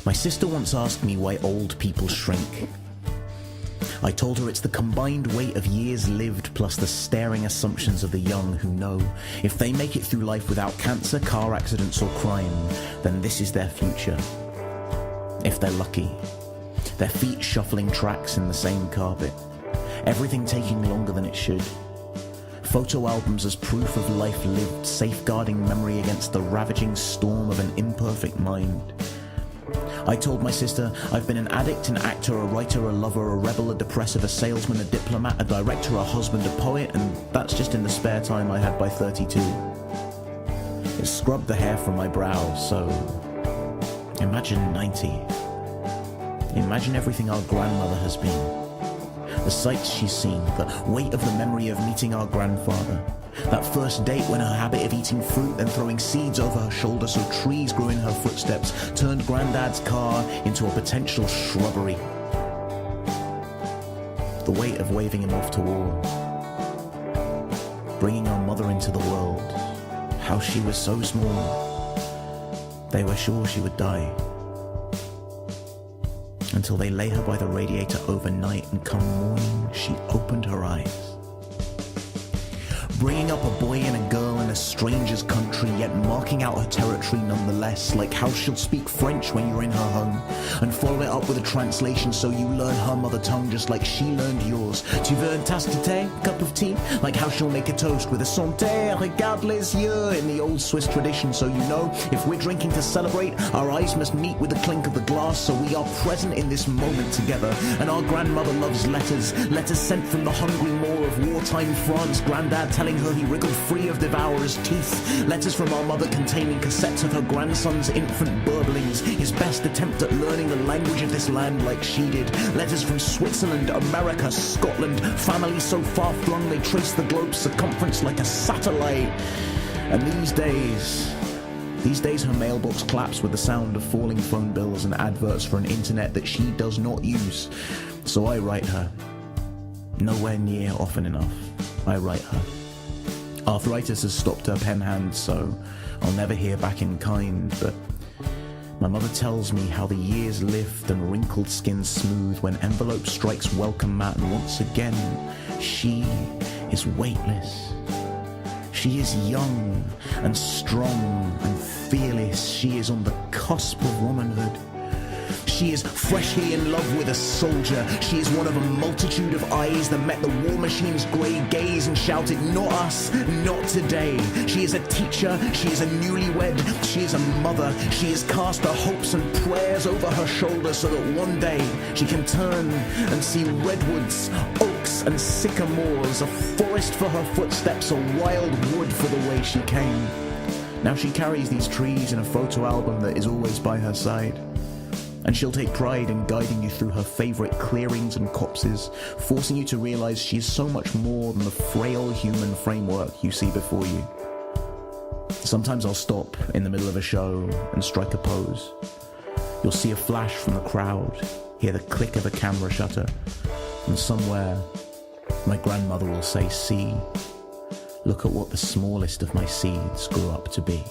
My sister once asked me why old people shrink. I told her it's the combined weight of years lived plus the staring assumptions of the young who know if they make it through life without cancer, car accidents or crime, then this is their future. If they're lucky. Their feet shuffling tracks in the same carpet. Everything taking longer than it should. Photo albums as proof of life lived, safeguarding memory against the ravaging storm of an imperfect mind. I told my sister I've been an addict, an actor, a writer, a lover, a rebel, a depressive, a salesman, a diplomat, a director, a husband, a poet, and that's just in the spare time I had by 32. It scrubbed the hair from my brow, so imagine 90. Imagine everything our grandmother has been. The sights she's seen, the weight of the memory of meeting our grandfather. That first date when her habit of eating fruit and throwing seeds over her shoulder so trees grew in her footsteps turned Grandad's car into a potential shrubbery. The weight of waving him off to war. Bringing our mother into the world. How she was so small. They were sure she would die. Until they lay her by the radiator overnight and come morning, she opened her eyes. Bringing up a boy and a girl in a stranger's country, yet marking out her territory nonetheless, like how she'll speak French when you're in her home, and follow it up with a translation so you learn her mother tongue just like she learned yours. Tu veux une tasse de thé, cup of tea? Like how she'll make a toast with a santé, regarde les yeux, in the old Swiss tradition, so you know, if we're drinking to celebrate, our eyes must meet with the clink of the glass, so we are present in this moment together. And our grandmother loves letters, letters sent from the hungry maw of wartime France, Grandad telling her he wriggled free of devourer's teeth. Letters from our mother containing cassettes of her grandson's infant burblings, his best attempt at learning the language of this land like she did. Letters from Switzerland, America, Scotland, families so far flung they trace the globe's circumference like a satellite. And these days her mailbox claps with the sound of falling phone bills and adverts for an internet that she does not use. So I write her. Nowhere near often enough. I write her. Arthritis has stopped her pen hand, so I'll never hear back in kind, but my mother tells me how the years lift and wrinkled skin smooth when envelope strikes welcome mat, and once again, she is weightless. She is young and strong and fearless. She is on the cusp of womanhood. She is freshly in love with a soldier. She is one of a multitude of eyes that met the war machine's grey gaze and shouted, "Not us, not today." She is a teacher, she is a newlywed, she is a mother. She has cast her hopes and prayers over her shoulder so that one day she can turn and see redwoods, oaks and sycamores, a forest for her footsteps, a wild wood for the way she came. Now she carries these trees in a photo album that is always by her side. And she'll take pride in guiding you through her favourite clearings and copses, forcing you to realise she is so much more than the frail human framework you see before you. Sometimes I'll stop in the middle of a show and strike a pose. You'll see a flash from the crowd, hear the click of a camera shutter, and somewhere my grandmother will say, "See, look at what the smallest of my seeds grew up to be."